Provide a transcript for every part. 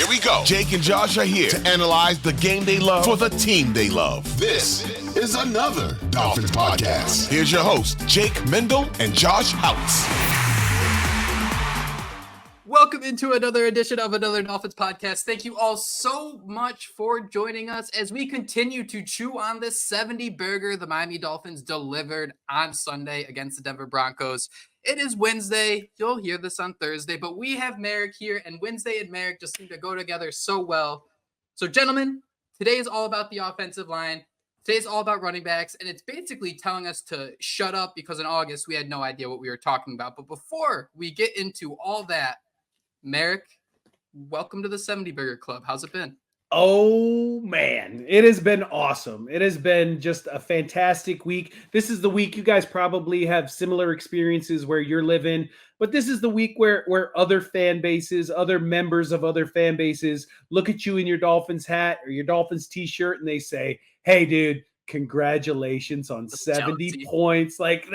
we go. Jake and Josh are here to analyze the game they love for the team they love. This is another Dolphins podcast. Here's your host, Jake Mendel and Josh Houtz. Welcome into another edition of another Dolphins podcast. Thank you all so much for joining us as we continue to chew on this 70 burger the Miami Dolphins delivered on Sunday against the Denver Broncos. It is Wednesday. You'll hear this on Thursday, but we have Merrick here, and Wednesday and Merrick just seem to go together so well. So, gentlemen, today is all about the offensive line. Today's all about running backs, and it's basically telling us to shut up because in August we had no idea what we were talking about. But before we get into all that, Merrick, welcome to the 70 Burger Club. How's it been? Oh, man. It has been awesome. It has been just a fantastic week. This is the week you guys probably have similar experiences where you're living, but this is the week where other fan bases, other members of other fan bases look at you in your Dolphins hat or your Dolphins t-shirt and they say, hey, dude, congratulations on 70 points. Like,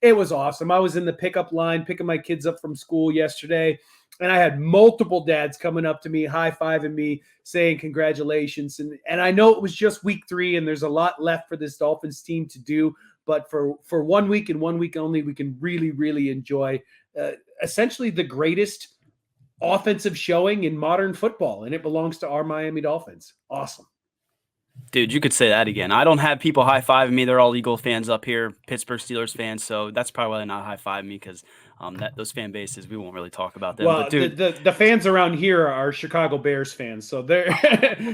it was awesome. I was in the pickup line picking my kids up from school yesterday, and I had multiple dads coming up to me, high-fiving me, saying congratulations. And I know it was just week 3, and there's a lot left for this Dolphins team to do. But for 1 week and 1 week only, we can really, really enjoy essentially the greatest offensive showing in modern football, and it belongs to our Miami Dolphins. Awesome. Dude, you could say that again. I don't have people high-fiving me. They're all Eagle fans up here, Pittsburgh Steelers fans, so that's probably why they're not high-fiving me because those fan bases, we won't really talk about them. Well, but dude, the fans around here are Chicago Bears fans, so they're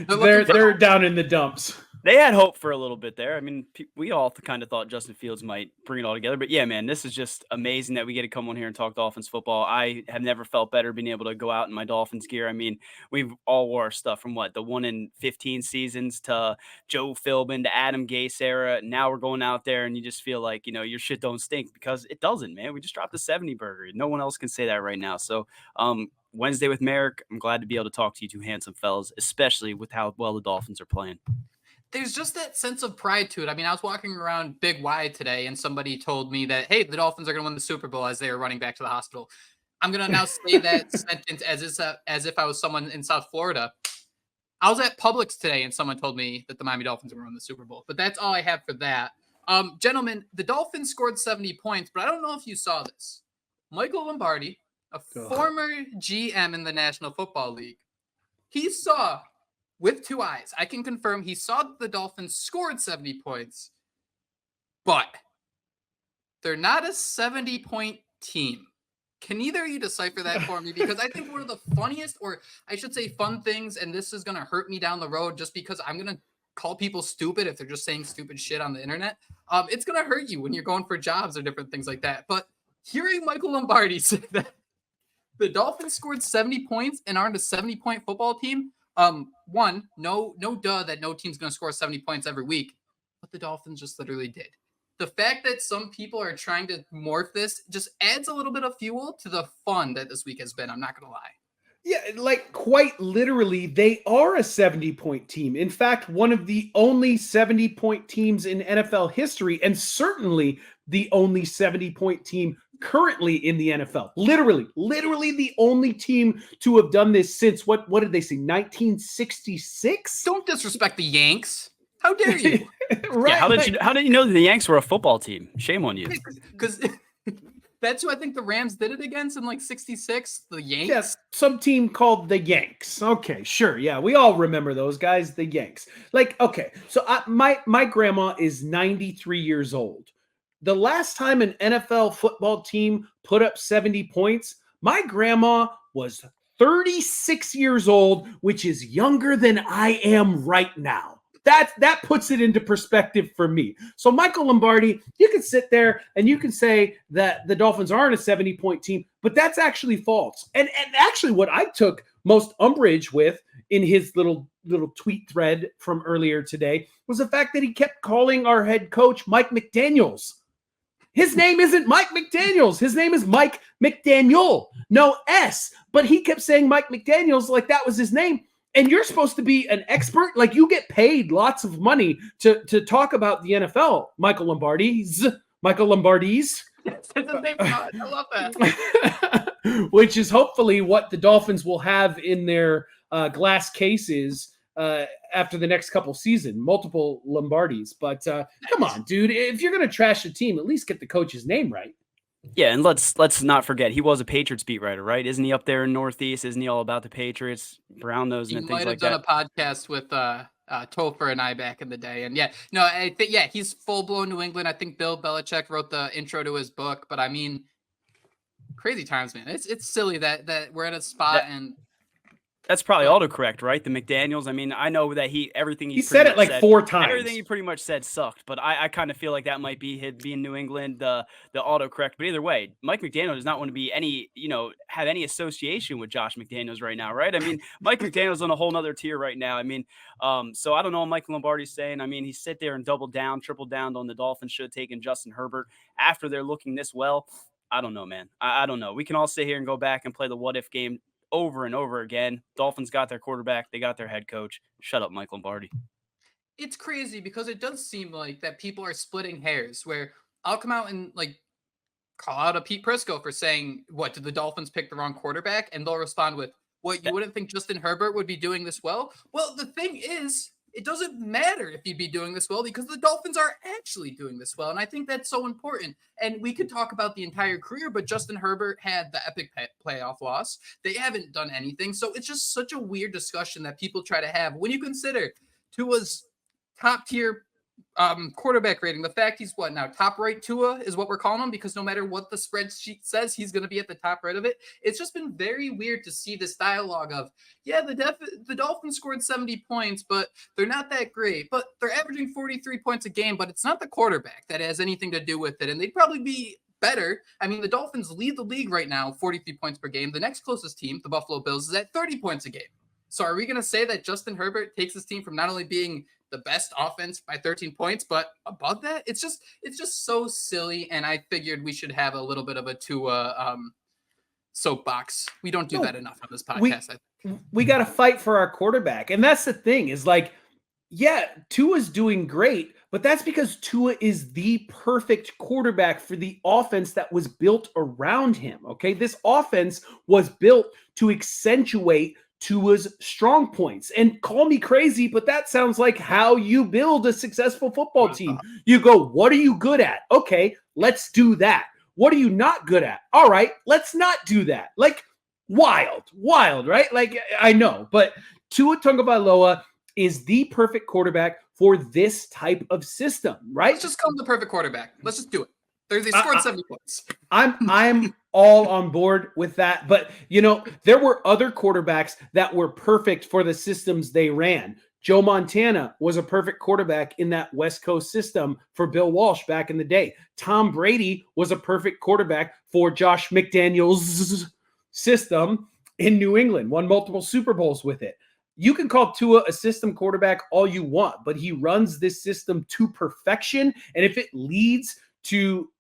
they're down in the dumps. They had hope for a little bit there. I mean, we all kind of thought Justin Fields might bring it all together. But yeah, man, this is just amazing that we get to come on here and talk Dolphins football. I have never felt better being able to go out in my Dolphins gear. I mean, we've all wore our stuff from the 1-in-15 seasons to Joe Philbin to Adam Gase era. Now we're going out there and you just feel like, your shit don't stink because it doesn't, man. We just dropped the 70 burger. No one else can say that right now. So, Wednesday with Merrick, I'm glad to be able to talk to you two handsome fellas, especially with how well the Dolphins are playing. There's just that sense of pride to it. I mean, I was walking around Big Y today and somebody told me that, hey, the Dolphins are going to win the Super Bowl as they were running back to the hospital. I'm going to now say that sentence as if I was someone in South Florida. I was at Publix today and someone told me that the Miami Dolphins were going to win the Super Bowl. But that's all I have for that. Gentlemen, the Dolphins scored 70 points, but I don't know if you saw this. Michael Lombardi, a former GM in the National Football League, he saw with 2 eyes, I can confirm he saw that the Dolphins scored 70 points, but they're not a 70-point team. Can either of you decipher that for me? Because I think one of the funniest, or I should say fun things, and this is going to hurt me down the road just because I'm going to call people stupid if they're just saying stupid shit on the internet. It's going to hurt you when you're going for jobs or different things like that. But hearing Michael Lombardi say that the Dolphins scored 70 points and aren't a 70-point football team, one, no duh that no team's going to score 70 points every week, but the Dolphins just literally did. The fact that some people are trying to morph this just adds a little bit of fuel to the fun that this week has been. I'm not going to lie. Yeah, like quite literally, they are a 70-point team. In fact, one of the only 70-point teams in NFL history, and certainly the only 70-point team currently in the NFL. Literally the only team to have done this since what did they say? 1966? Don't disrespect the Yanks. How dare you? Right. Yeah, how did you know that the Yanks were a football team? Shame on you. Because that's who I think the Rams did it against in like 66. The Yanks. Yes, some team called the Yanks. Okay, sure. Yeah, we all remember those guys, the Yanks. Like, okay, so my grandma is 93 years old. The last time an NFL football team put up 70 points, my grandma was 36 years old, which is younger than I am right now. That puts it into perspective for me. So Michael Lombardi, you can sit there and you can say that the Dolphins aren't a 70-point team, but that's actually false. And actually what I took most umbrage with in his little tweet thread from earlier today was the fact that he kept calling our head coach Mike McDaniels. His name isn't Mike McDaniels. His name is Mike McDaniel. No S. But he kept saying Mike McDaniels like that was his name. And you're supposed to be an expert. Like, you get paid lots of money to talk about the NFL, Michael Lombardi's. That's his name. I love that. Which is hopefully what the Dolphins will have in their glass cases after the next couple seasons, multiple Lombardis. But come on, dude, if you're going to trash the team, at least get the coach's name right. Yeah, and let's not forget he was a Patriots beat writer, right? Isn't he up there in Northeast? Isn't he all about the Patriots, brown nosing He and things might have like done that? a podcast with Topher and I back in the day. And I think he's full blown New England. I think Bill Belichick wrote the intro to his book, but I mean, crazy times, man. It's silly that we're at a spot and that's probably autocorrect, right? The McDaniels. I mean, I know that everything he said it like 4 times. Everything he pretty much said sucked, but I kind of feel like that might be him being New England, the autocorrect. But either way, Mike McDaniel does not want to be have any association with Josh McDaniels right now, right? I mean, Mike McDaniel's on a whole nother tier right now. I mean, so I don't know what Mike Lombardi's saying. I mean, he sit there and doubled down, tripled down on the Dolphins should have taken Justin Herbert after they're looking this well. I don't know, man. I don't know. We can all sit here and go back and play the what if game over and over again. Dolphins got their quarterback. They got their head coach. Shut up, Mike Lombardi. It's crazy because it does seem like that people are splitting hairs where I'll come out and call out a Pete Prisco for saying, what, did the Dolphins pick the wrong quarterback? And they'll respond with, what, you wouldn't think Justin Herbert would be doing this well? Well, the thing is, it doesn't matter if he'd be doing this well because the Dolphins are actually doing this well. And I think that's so important. And we could talk about the entire career, but Justin Herbert had the epic playoff loss. They haven't done anything. So it's just such a weird discussion that people try to have when you consider Tua's top tier quarterback rating. The fact he's what now? Top right Tua is what we're calling him because no matter what the spreadsheet says, he's going to be at the top right of it. It's just been very weird to see this dialogue of, the Dolphins scored 70 points, but they're not that great. But they're averaging 43 points a game, but it's not the quarterback that has anything to do with it. And they'd probably be better. I mean, the Dolphins lead the league right now, 43 points per game. The next closest team, the Buffalo Bills, is at 30 points a game. So are we going to say that Justin Herbert takes his team from not only being the best offense by 13 points, but above that? It's just so silly. And I figured we should have a little bit of a Tua soapbox. We don't do that enough on this podcast. We got to fight for our quarterback. And that's the thing is Tua's doing great, but that's because Tua is the perfect quarterback for the offense that was built around him. Okay. This offense was built to accentuate Tua's strong points. And call me crazy, but that sounds like how you build a successful football team. You go, what are you good at? Okay, let's do that. What are you not good at? All right, let's not do that. Wild, right? I know, but Tua Tagovailoa is the perfect quarterback for this type of system, right? Let's just call him the perfect quarterback. Let's just do it. They scored 70 points. I'm all on board with that. But, there were other quarterbacks that were perfect for the systems they ran. Joe Montana was a perfect quarterback in that West Coast system for Bill Walsh back in the day. Tom Brady was a perfect quarterback for Josh McDaniel's system in New England, won multiple Super Bowls with it. You can call Tua a system quarterback all you want, but he runs this system to perfection. And if it leads to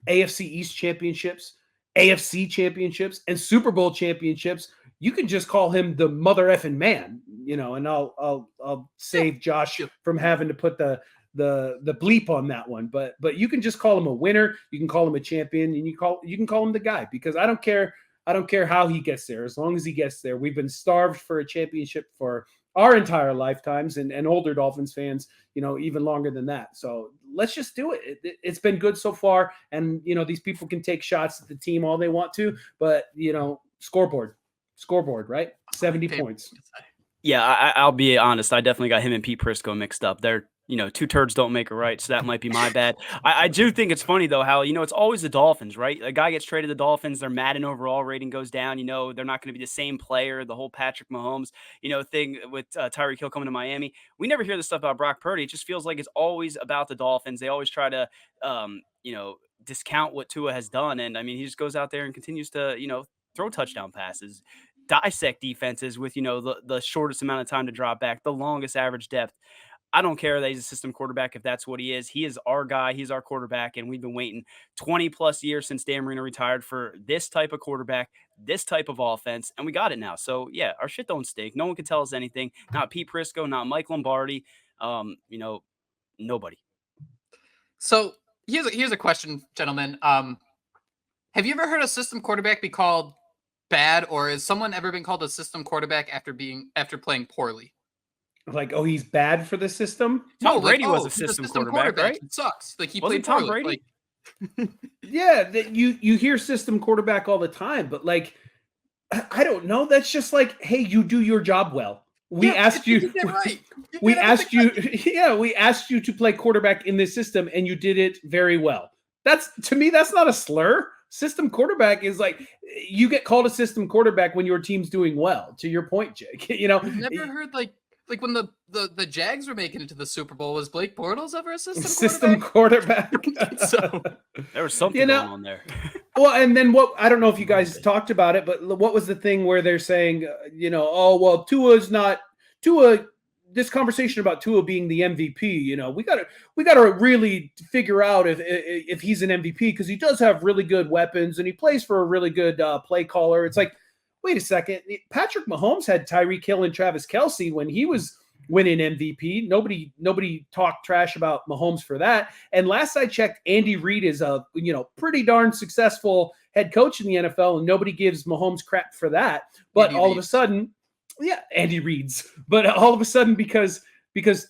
AFC East championships, AFC championships, and Super Bowl championships, you can just call him the mother effing man, and I'll save Josh from having to put the bleep on that one. But you can just call him a winner, you can call him a champion, and you can call him the guy, because I don't care how he gets there, as long as he gets there. We've been starved for a championship for our entire lifetimes, and older Dolphins fans, even longer than that. So let's just do it. It's been good so far. And, these people can take shots at the team all they want to, but, scoreboard, right? 70 points. Yeah, I'll be honest. I definitely got him and Pete Prisco mixed up. They're, two turds don't make a right, so that might be my bad. I do think it's funny, though, how, it's always the Dolphins, right? A guy gets traded to the Dolphins, their Madden overall rating goes down. They're not going to be the same player, the whole Patrick Mahomes, thing with Tyreek Hill coming to Miami. We never hear this stuff about Brock Purdy. It just feels like it's always about the Dolphins. They always try to, discount what Tua has done. And, I mean, he just goes out there and continues to, throw touchdown passes, dissect defenses with, the shortest amount of time to drop back, the longest average depth. I don't care that he's a system quarterback if that's what he is. He is our guy. He's our quarterback, and we've been waiting 20-plus years since Dan Marino retired for this type of quarterback, this type of offense, and we got it now. So, yeah, our shit don't stink. No one can tell us anything. Not Pete Prisco, not Mike Lombardi, nobody. So here's a question, gentlemen. Have you ever heard a system quarterback be called bad, or has someone ever been called a system quarterback after playing poorly? Like, oh, he's bad for the system? No, Tom Brady was a he's system quarterback, right? He sucks. Like, he Wasn't played Tom poorly. Brady? Like, Yeah, that you hear system quarterback all the time, but like I don't know. That's just like, hey, you do your job well. We asked you you. did it right. We asked you. Yeah, we asked you to play quarterback in this system, and you did it very well. That's, to me, that's not a slur. System quarterback is like, you get called a system quarterback when your team's doing well. To your point, Jake. You've never heard like when the Jags were making it to the Super Bowl, was Blake Bortles ever a system quarterback? So there was something going on there. Well, and then I don't know if you guys talked about it, but what was the thing where they're saying, oh, well, Tua, this conversation about Tua being the MVP, we got to really figure out if he's an MVP, because he does have really good weapons and he plays for a really good play caller. It's like, wait a second. Patrick Mahomes had Tyreek Hill and Travis Kelce when he was winning MVP. Nobody talked trash about Mahomes for that. And last I checked, Andy Reid is a pretty darn successful head coach in the NFL, and nobody gives Mahomes crap for that. But all of a sudden, Andy Reid's. But all of a sudden, because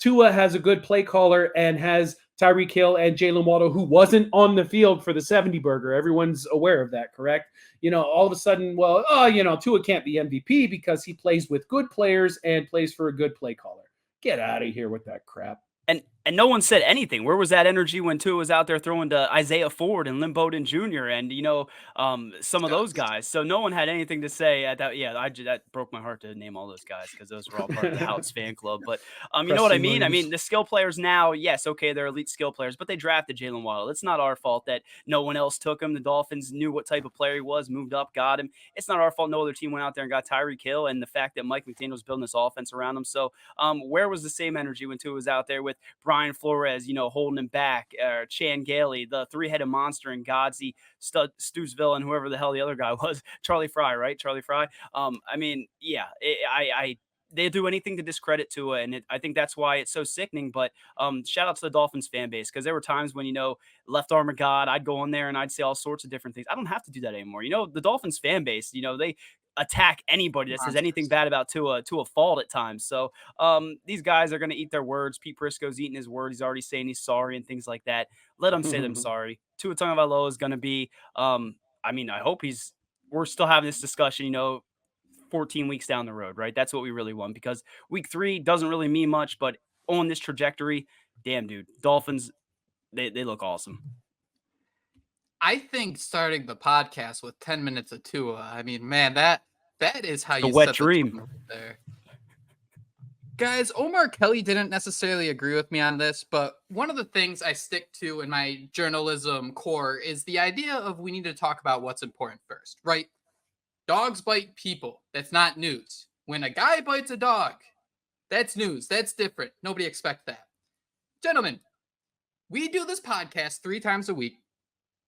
Tua has a good play caller and has Tyreek Hill and Jalen Waddle, who wasn't on the field for the 70 burger. Everyone's aware of that, correct? All of a sudden, Tua can't be MVP because he plays with good players and plays for a good play caller. Get out of here with that crap. And no one said anything. Where was that energy when Tua was out there throwing to Isaiah Ford and Lynn Bowden Jr. and some of those guys? So no one had anything to say at that. Yeah, that broke my heart to name all those guys because those were all part of the Houts fan club. But you know what I mean? Williams. I mean, the skill players now, yes, okay, they're elite skill players, but they drafted Jalen Waddle. It's not our fault that no one else took him. The Dolphins knew what type of player he was, moved up, got him. It's not our fault no other team went out there and got Tyreek Hill, and the fact that Mike McDaniel was building this offense around him. So where was the same energy when Tua was out there with Brian Flores, holding him back, Chan Gailey, the three-headed monster, and Godsey, Stewsville, and whoever the hell the other guy was, Charlie Fry, right? Charlie Fry. They do anything to discredit Tua, and I think that's why it's so sickening. But shout out to the Dolphins fan base, because there were times when, left arm of God, I'd go on there and I'd say all sorts of different things. I don't have to do that anymore. The Dolphins fan base, they attack anybody that says anything bad about Tua to a fault at times. So these guys are going to eat their words. Pete Prisco's eating his word. He's already saying he's sorry and things like that. Let him say them sorry. Tua Tagovailoa is going to be, I hope we're still having this discussion, 14 weeks down the road, right? That's what we really want, because week 3 doesn't really mean much, but on this trajectory, damn, dude, Dolphins, they look awesome. I think starting the podcast with 10 minutes of Tua, man, that is how you wet set dream the there. Guys, Omar Kelly didn't necessarily agree with me on this, but one of the things I stick to in my journalism core is the idea of we need to talk about what's important first, right? Dogs bite people. That's not news. When a guy bites a dog, that's news. That's different. Nobody expects that. Gentlemen, we do this podcast 3 times a week.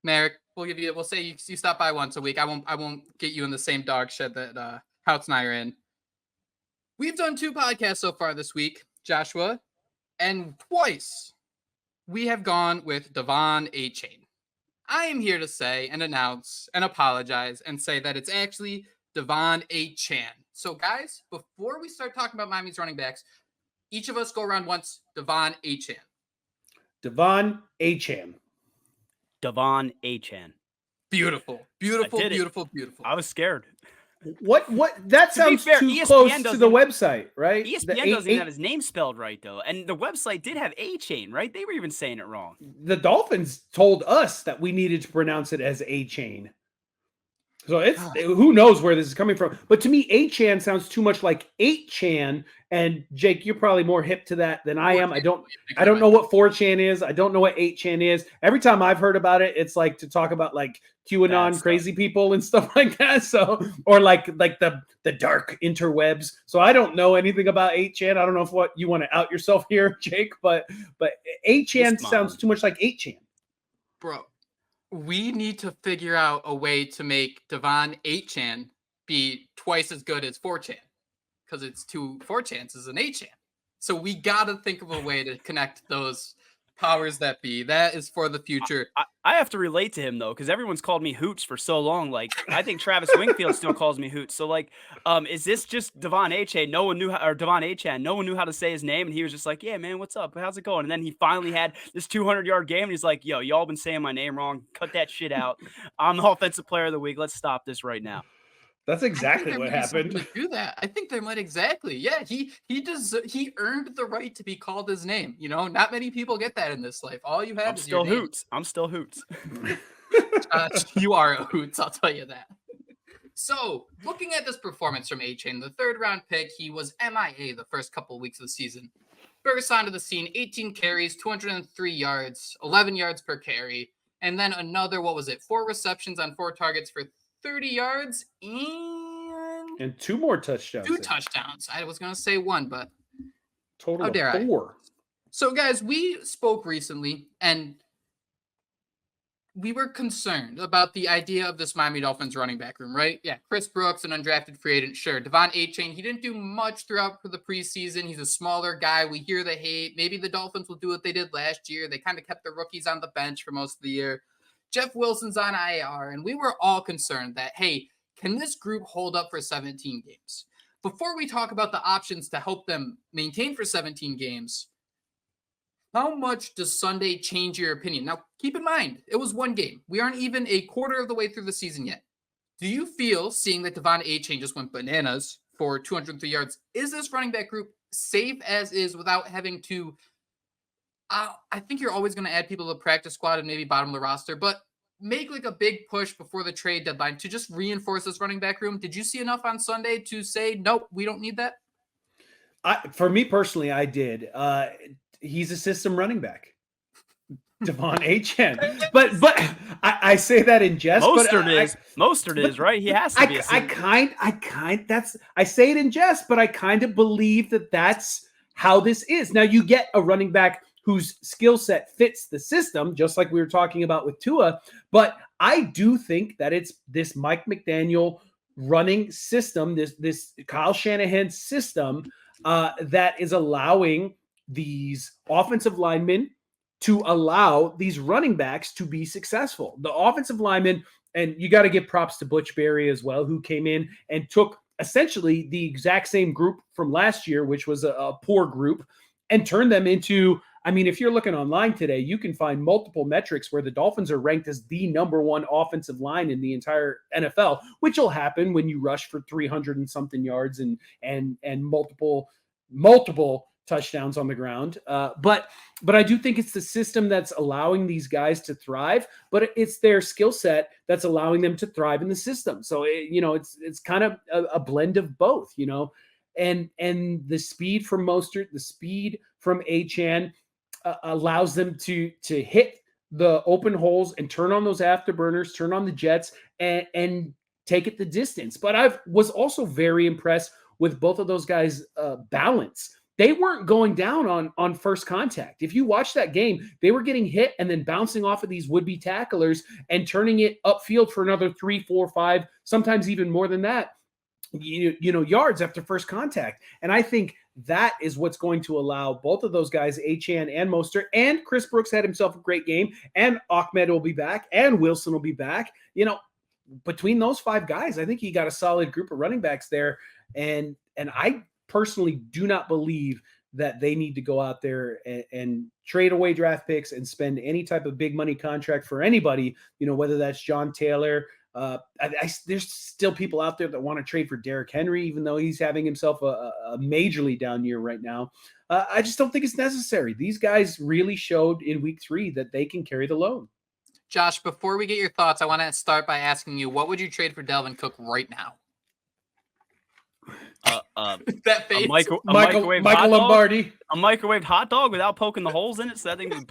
Merrick, we'll say you stop by once a week. I won't get you in the same dog shed that Houts and I are in. We've done 2 podcasts so far this week, Joshua, and twice we have gone with Devon Achane. I am here to say and announce and apologize and say that it's actually Devon Achane. So guys, before we start talking about Miami's running backs, each of us go around once. Devon Achane. Devon Achane. Devon Achane. Beautiful. I was scared. What? That sounds too close to the website, right? ESPN doesn't even have his name spelled right, though. And the website did have Achane, right? They were even saying it wrong. The Dolphins told us that we needed to pronounce it as Achane. So who knows where this is coming from. But to me, Achane sounds too much like 8chan. And Jake, you're probably more hip to that than I am. I don't know what 4chan is. I don't know what 8chan is. Every time I've heard about it, it's like to talk about like QAnon crazy people and stuff like that. So, or like the dark interwebs. So I don't know anything about 8chan. I don't know if what you want to out yourself here, Jake, but 8chan sounds too much like 8chan. Bro, we need to figure out a way to make Devon Achane be twice as good as 4chan. Because it's 2 4chans is an 8chan. So we got to think of a way to connect those Powers that be. That is for the future. I have to relate to him though, because everyone's called me Hoots for so long. Like I think Travis Wingfield still calls me Hoots. So like, is this just Devon Achane? No one knew how, or Devon Achane. No one knew how to say his name, and he was just like, "Yeah, man, what's up? How's it going?" And then he finally had this 200-yard game, and he's like, "Yo, y'all been saying my name wrong. Cut that shit out. I'm the offensive player of the week. Let's stop this right now." That's exactly what happened. To do that, I think there might exactly. Yeah, he earned the right to be called his name. You know, not many people get that in this life. All you have I'm is still your name. Hoots. I'm still Hoots. You are a Hoots, I'll tell you that. So, looking at this performance from Achane, the 3rd round pick, he was MIA the first couple of weeks of the season. Burst onto the scene, 18 carries, 203 yards, 11 yards per carry, and then another, 4 receptions on 4 targets for 30 yards and 2 more touchdowns. 2 touchdowns. I was going to say 1, but total of 4. So, guys, we spoke recently, and we were concerned about the idea of this Miami Dolphins running back room, right? Yeah, Chris Brooks, an undrafted free agent, sure. Devon Achane, he didn't do much throughout the preseason. He's a smaller guy. We hear the hate. Maybe the Dolphins will do what they did last year. They kind of kept the rookies on the bench for most of the year. Jeff Wilson's on IR, and we were all concerned that, hey, can this group hold up for 17 games? Before we talk about the options to help them maintain for 17 games, how much does Sunday change your opinion? Now, keep in mind, it was 1 game. We aren't even a quarter of the way through the season yet. Do you feel, seeing that Devon Achane just went bananas for 203 yards, is this running back group safe as is without having to I think you're always going to add people to the practice squad and maybe bottom of the roster, but make like a big push before the trade deadline to just reinforce this running back room? Did you see enough on Sunday to say, nope, we don't need that? For me personally, I did. He's a system running back. Devon Achane. But I say that in jest. Mostert is, right? He has to be. I say it in jest, but I kind of believe that that's how this is. Now you get a running back whose skill set fits the system, just like we were talking about with Tua. But I do think that it's this Mike McDaniel running system, this Kyle Shanahan system that is allowing these offensive linemen to allow these running backs to be successful. The offensive linemen, and you got to give props to Butch Berry as well, who came in and took essentially the exact same group from last year, which was a poor group, and turned them into, I mean, if you're looking online today, you can find multiple metrics where the Dolphins are ranked as the #1 offensive line in the entire NFL, which will happen when you rush for 300 and something yards and multiple touchdowns on the ground. But I do think it's the system that's allowing these guys to thrive, but it's their skill set that's allowing them to thrive in the system. So, it's kind of a blend of both, and the speed from Mostert, the speed from Achane allows them to hit the open holes and turn on those afterburners, turn on the jets and take it the distance. But I was also very impressed with both of those guys' balance. They weren't going down on first contact. If you watch that game, they were getting hit and then bouncing off of these would-be tacklers and turning it upfield for another 3, 4, 5, sometimes even more than that, yards after first contact. And I think that is what's going to allow both of those guys, Achane and Mostert, and Chris Brooks had himself a great game, and Ahmed will be back, and Wilson will be back. Between those 5 guys, I think you got a solid group of running backs there. And I personally do not believe that they need to go out there and trade away draft picks and spend any type of big money contract for anybody, whether that's John Taylor. There's still people out there that want to trade for Derrick Henry, even though he's having himself a majorly down year right now. I just don't think it's necessary. These guys really showed in week 3 that they can carry the load. Josh, before we get your thoughts, I want to start by asking you, what would you trade for Dalvin Cook right now? That face. Michael Lombardi. A microwaved hot dog without poking the holes in it, so that thing was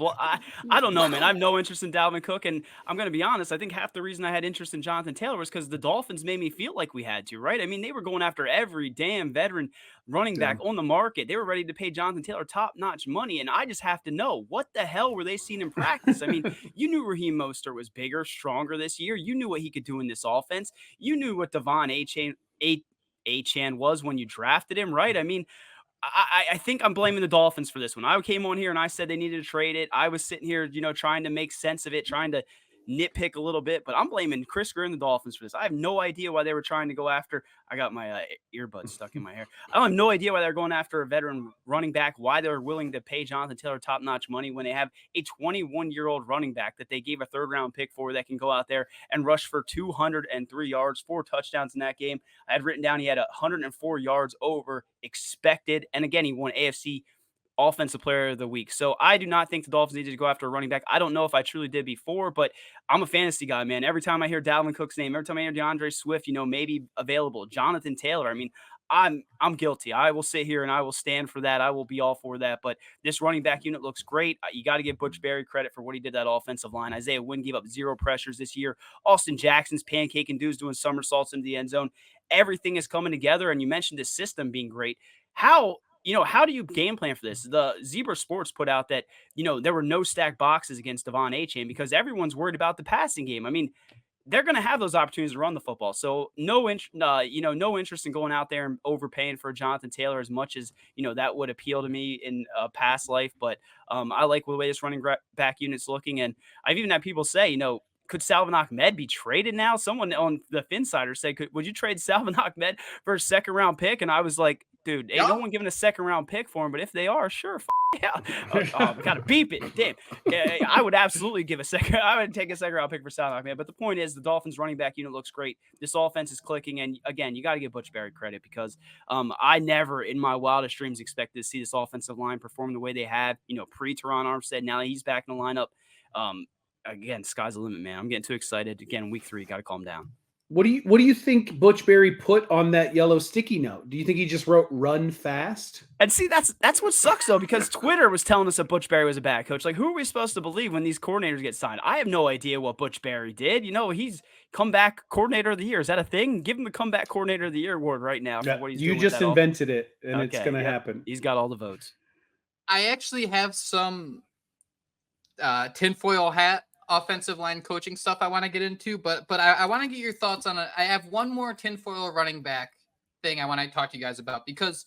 I don't know, man. I have no interest in Dalvin Cook, and I'm going to be honest. I think half the reason I had interest in Jonathan Taylor was because the Dolphins made me feel like we had to, right? I mean, they were going after every damn veteran running back on the market. They were ready to pay Jonathan Taylor top-notch money, and I just have to know, what the hell were they seeing in practice? I mean, you knew Raheem Mostert was bigger, stronger this year. You knew what he could do in this offense. You knew what Devon Achane was when you drafted him, right? I mean, I think I'm blaming the Dolphins for this one. I came on here and I said they needed to trade it. I was sitting here, trying to make sense of it, trying to nitpick a little bit, but I'm blaming Chris Greer and the Dolphins for this. I have no idea why they were trying to go after. I got my earbuds stuck in my hair. I have no idea why they're going after a veteran running back, why they're willing to pay Jonathan Taylor top-notch money when they have a 21-year-old running back that they gave a third-round pick for that can go out there and rush for 203 yards, 4 touchdowns in that game. I had written down he had 104 yards over expected, and again, he won AFC Offensive Player of the Week. So I do not think the Dolphins needed to go after a running back. I don't know if I truly did before, but I'm a fantasy guy, man. Every time I hear Dalvin Cook's name, every time I hear DeAndre Swift, maybe available, Jonathan Taylor. I mean, I'm guilty. I will sit here and I will stand for that. I will be all for that. But this running back unit looks great. You got to give Butch Berry credit for what he did that offensive line. Isaiah Wynn gave up 0 pressures this year. Austin Jackson's pancaking dudes doing somersaults into the end zone. Everything is coming together. And you mentioned the system being great. How do you game plan for this? The Zebra Sports put out that, there were no stacked boxes against Devon Achane because everyone's worried about the passing game. I mean, they're going to have those opportunities to run the football. So no interest in going out there and overpaying for Jonathan Taylor as much as, that would appeal to me in a past life. But I like the way this running back unit's looking. And I've even had people say, could Salvon Ahmed be traded now? Someone on the Finsider said, would you trade Salvon Ahmed for a 2nd-round pick? And I was like, dude, ain't no one giving a 2nd-round pick for him, but if they are, sure, yeah. We gotta beep it. Damn. Yeah, I would absolutely give I would take a 2nd-round pick for Salvon Ahmed. But the point is, the Dolphins running back unit looks great. This offense is clicking, and again, you got to give Butch Berry credit because I never, in my wildest dreams, expected to see this offensive line perform the way they have. Pre-Teron Armstead, now he's back in the lineup. Again, sky's the limit, man. I'm getting too excited. Again, week 3, got to calm down. What do you think Butch Berry put on that yellow sticky note? Do you think he just wrote "run fast"? And see, that's what sucks though, because Twitter was telling us that Butch Berry was a bad coach. Like, who are we supposed to believe when these coordinators get signed? I have no idea what Butch Berry did. He's comeback coordinator of the year. Is that a thing? Give him the comeback coordinator of the year award right now for what he's doing. You just invented it, and okay, it's going to happen. He's got all the votes. I actually have some tinfoil hat offensive line coaching stuff I want to get into, but I want to get your thoughts on it. I have one more tinfoil running back thing I want to talk to you guys about, because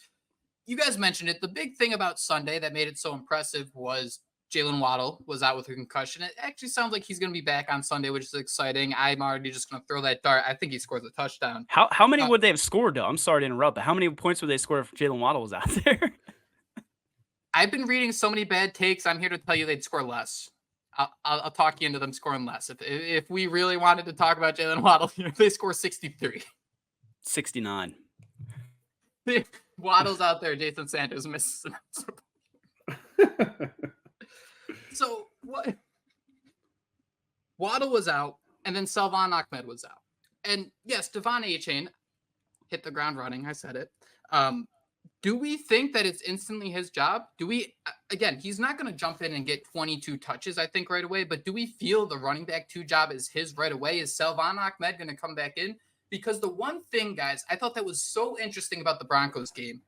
you guys mentioned it. The big thing about Sunday that made it so impressive was Jalen Waddle was out with a concussion. It actually sounds like he's going to be back on Sunday, which is exciting. I'm already just going to throw that dart. I think he scores a touchdown. How many would they have scored, though? I'm sorry to interrupt, but how many points would they score if Jalen Waddle was out there? I've been reading so many bad takes. I'm here to tell you they'd score less. I'll talk you into them scoring less. If we really wanted to talk about Jalen Waddle, they score 63. 69. Waddle's out there. Jason Sanders misses. So what? Waddle was out, and then Salvon Ahmed was out. And yes, Devon Achane hit the ground running. I said it. Do we think that it's instantly his job? Again, he's not going to jump in and get 22 touches, I think, right away. But do we feel the running back 2 job is his right away? Is Salvon Ahmed going to come back in? Because the one thing, guys, I thought that was so interesting about the Broncos game,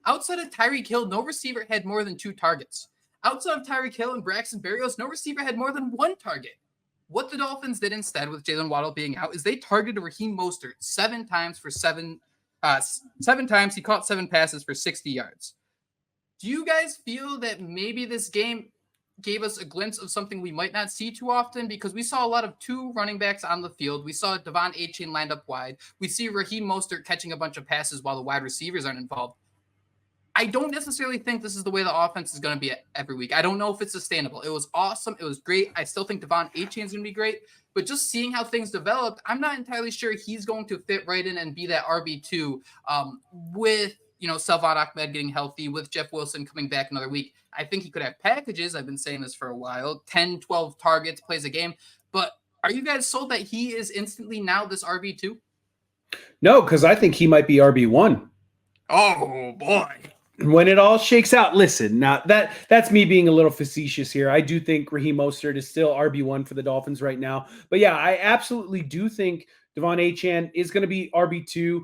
outside of Tyreek Hill, no receiver had more than 2 targets. Outside of Tyreek Hill and Braxton Berrios, no receiver had more than 1 target. What the Dolphins did instead with Jalen Waddle being out is they targeted Raheem Mostert 7 times for 7 times. He caught 7 passes for 60 yards. Do you guys feel that maybe this game gave us a glimpse of something we might not see too often? Because we saw a lot of 2 running backs on the field. We saw Devon Achane lined up wide. We see Raheem Mostert catching a bunch of passes while the wide receivers aren't involved. I don't necessarily think this is the way the offense is going to be every week. I don't know if it's sustainable. It was awesome. It was great. I still think Devon Achane is going to be great. But just seeing how things developed, I'm not entirely sure he's going to fit right in and be that RB2 with, Salvon Ahmed getting healthy, with Jeff Wilson coming back another week. I think he could have packages. I've been saying this for a while. 10, 12 targets, plays a game. But are you guys sold that he is instantly now this RB2? No, because I think he might be RB1. Oh, boy. When it all shakes out, listen, now that's me being a little facetious here. I do think Raheem Mostert is still RB1 for the Dolphins right now. But yeah, I absolutely do think Devon Achane is going to be RB2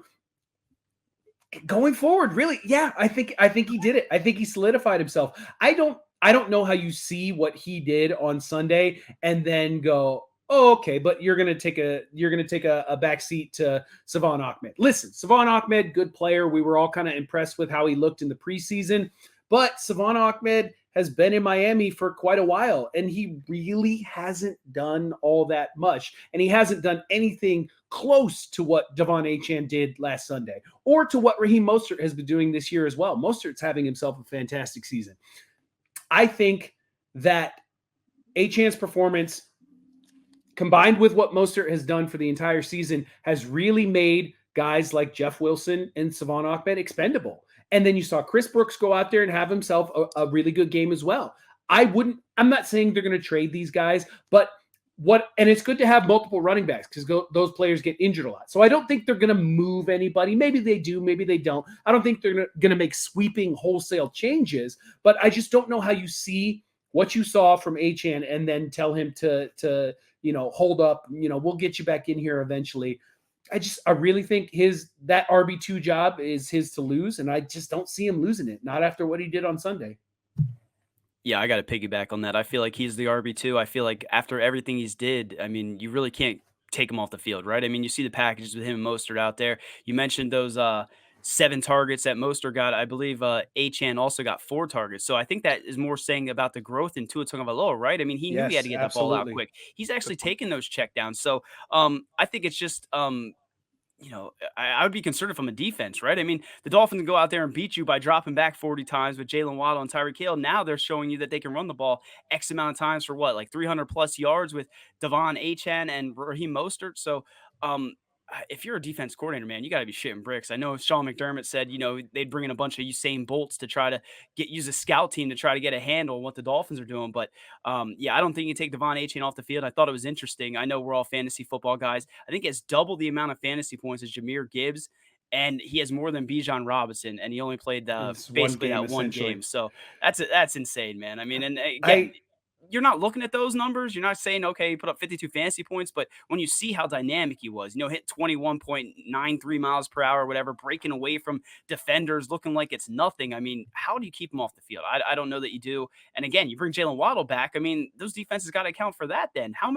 going forward. Really. Yeah, I think he did it. I think he solidified himself. I don't know how you see what he did on Sunday and then go, Oh, okay, but you're gonna take a back seat to Savon Ahmed. Listen, Savon Ahmed, good player. We were all kind of impressed with how he looked in the preseason, but Savon Ahmed has been in Miami for quite a while, and he really hasn't done all that much, and he hasn't done anything close to what Devon Achane did last Sunday, or to what Raheem Mostert has been doing this year as well. Mostert's having himself a fantastic season. I think that Achane's performance, combined with what Mostert has done for the entire season, has really made guys like Jeff Wilson and Savon Ahmed expendable. And then you saw Chris Brooks go out there and have himself a really good game as well. I'm not saying they're going to trade these guys, but and it's good to have multiple running backs because those players get injured a lot. So I don't think they're going to move anybody. Maybe they do, maybe they don't. I don't think they're going to make sweeping wholesale changes, but I just don't know how you see what you saw from Achane and then tell him to hold up, we'll get you back in here eventually. I really think that RB2 job is his to lose, and I just don't see him losing it, not after what he did on Sunday. Yeah, I got to piggyback on that. I feel like he's the RB2. I feel like after everything he's did, I mean, you really can't take him off the field, right? I mean, you see the packages with him and Mostert out there. You mentioned those 7 targets that Mostert got. I believe Achane also got 4 targets. So I think that is more saying about the growth in Tua Tagovailoa, right? I mean, he knew he had to get that ball out quick. He's actually taking those checkdowns. So I think it's just I would be concerned from a defense, right? I mean, the Dolphins go out there and beat you by dropping back 40 times with Jalen Waddle and Tyreek Hill. Now they're showing you that they can run the ball X amount of times for what, like 300 plus yards with Devon Achane and Raheem Mostert. So, if you're a defense coordinator, man, you got to be shitting bricks. I know Sean McDermott said, they'd bring in a bunch of Usain Bolts to try to use a scout team to try to get a handle on what the Dolphins are doing. But I don't think you take Devon Achane off the field. I thought it was interesting. I know we're all fantasy football guys. I think he has double the amount of fantasy points as Jahmyr Gibbs, and he has more than Bijan Robinson, and he only played basically that one game. So that's insane, man. I mean, and again, you're not looking at those numbers. You're not saying, okay, he put up 52 fantasy points, but when you see how dynamic he was, hit 21.93 miles per hour, whatever, breaking away from defenders, looking like it's nothing. I mean, how do you keep him off the field? I don't know that you do. And again, you bring Jalen Waddle back. I mean, those defenses got to account for that then. How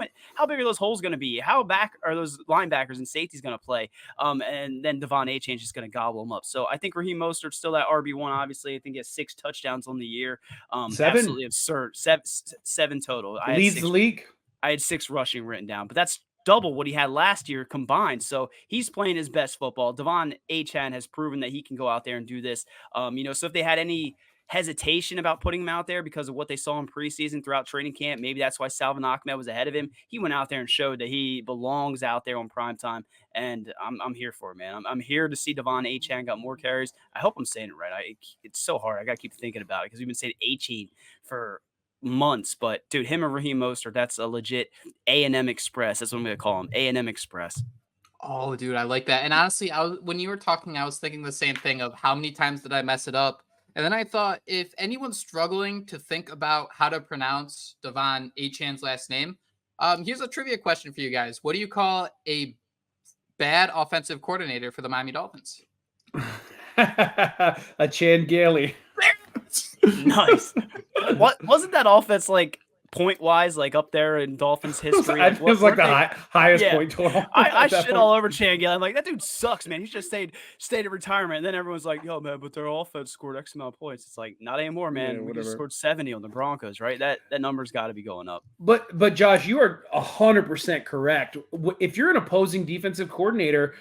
big are those holes going to be? How back are those linebackers and safeties going to play? And then Devon Achane is just going to gobble them up. So I think Raheem Mostert's still that RB1, obviously. I think he has 6 touchdowns on the year. 7? Absolutely absurd. 7 total. Leads the league. I had 6 rushing written down, but that's double what he had last year combined. So he's playing his best football. Devon Achane has proven that he can go out there and do this. So if they had any hesitation about putting him out there because of what they saw in preseason throughout training camp, maybe that's why Salvon Ahmed was ahead of him. He went out there and showed that he belongs out there on prime time, and I'm here for it, man. I'm here to see Devon Achane got more carries. I hope I'm saying it right. It's so hard. I got to keep thinking about it because we've been saying Achane for months, but dude, him and Raheem Mostert, that's a legit A&M Express. That's what I'm going to call him, A&M Express. Oh, dude, I like that. And honestly, when you were talking, I was thinking the same thing of how many times did I mess it up? And then I thought, if anyone's struggling to think about how to pronounce Devon Achane's last name, here's a trivia question for you guys. What do you call a bad offensive coordinator for the Miami Dolphins? Achane Gailey. Nice. What wasn't that offense like point wise, like up there in Dolphins history? It was like the highest point total. I shit all over Chan. I'm like, that dude sucks, man. He just stayed at retirement. And then everyone's like, yo, man, but their offense scored X amount of points. It's like, not anymore, man. We just scored 70 on the Broncos, right? That number's got to be going up. But Josh, you are 100% correct. If you're an opposing defensive coordinator,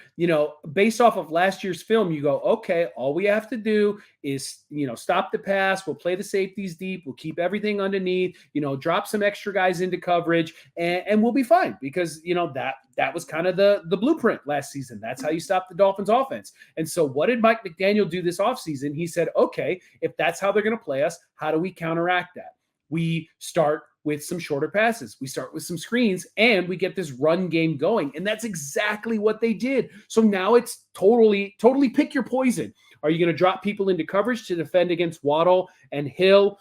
based off of last year's film, you go, okay, all we have to do is, stop the pass. We'll play the safeties deep. We'll keep everything underneath, drop some extra guys into coverage, and we'll be fine because, that was kind of the blueprint last season. That's how you stop the Dolphins offense. And so what did Mike McDaniel do this offseason? He said, okay, if that's how they're going to play us, how do we counteract that? We start with some shorter passes. We start with some screens, and we get this run game going. And that's exactly what they did. So now it's totally pick your poison. Are you going to drop people into coverage to defend against Waddle and Hill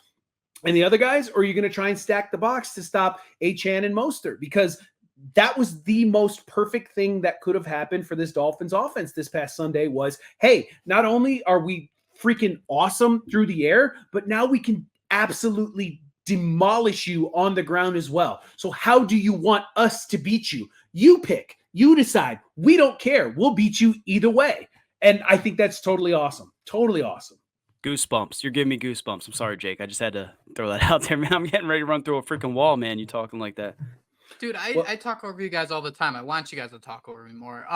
and the other guys? Or are you going to try and stack the box to stop Achane and Mostert? Because that was the most perfect thing that could have happened for this Dolphins offense this past Sunday was, hey, not only are we freaking awesome through the air, but now we can absolutely demolish you on the ground as well. So how do you want us to beat you? You pick, you decide. We don't care. We'll beat you either way. And I think that's totally awesome. Totally awesome. Goosebumps. You're giving me goosebumps. I'm sorry, Jake. I just had to throw that out there, man. I'm getting ready to run through a freaking wall, man. You talking like that. Dude, I talk over you guys all the time. I want you guys to talk over me more.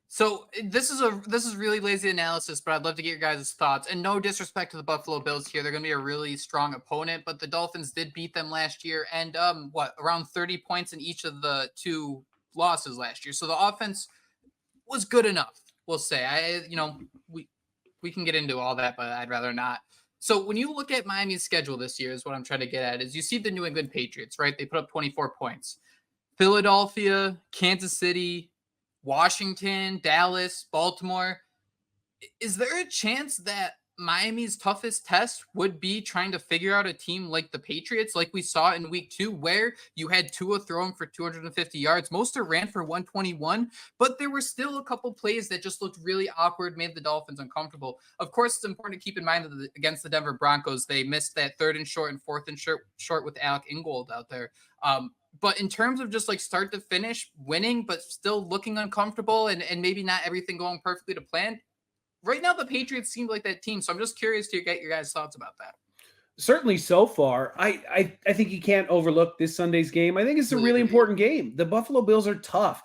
So this is really lazy analysis, but I'd love to get your guys' thoughts. And no disrespect to the Buffalo Bills here. They're going to be a really strong opponent, but the Dolphins did beat them last year and around 30 points in each of the 2 losses last year. So the offense was good enough, we'll say. We can get into all that, but I'd rather not. So when you look at Miami's schedule this year, is what I'm trying to get at, is you see the New England Patriots, right? They put up 24 points. Philadelphia, Kansas City, Washington, Dallas, Baltimore. Is there a chance that Miami's toughest test would be trying to figure out a team like the Patriots, like we saw in week 2, where you had Tua throwing for 250 yards. Mostert ran for 121, but there were still a couple plays that just looked really awkward, made the Dolphins uncomfortable. Of course, it's important to keep in mind that against the Denver Broncos, they missed that 3rd and short and 4th and short with Alec Ingold out there. But in terms of just like start to finish winning, but still looking uncomfortable and maybe not everything going perfectly to plan, right now the Patriots seem like that team. So I'm just curious to get your guys' thoughts about that. Certainly so far. I think you can't overlook this Sunday's game. I think it's a really important game. The Buffalo Bills are tough.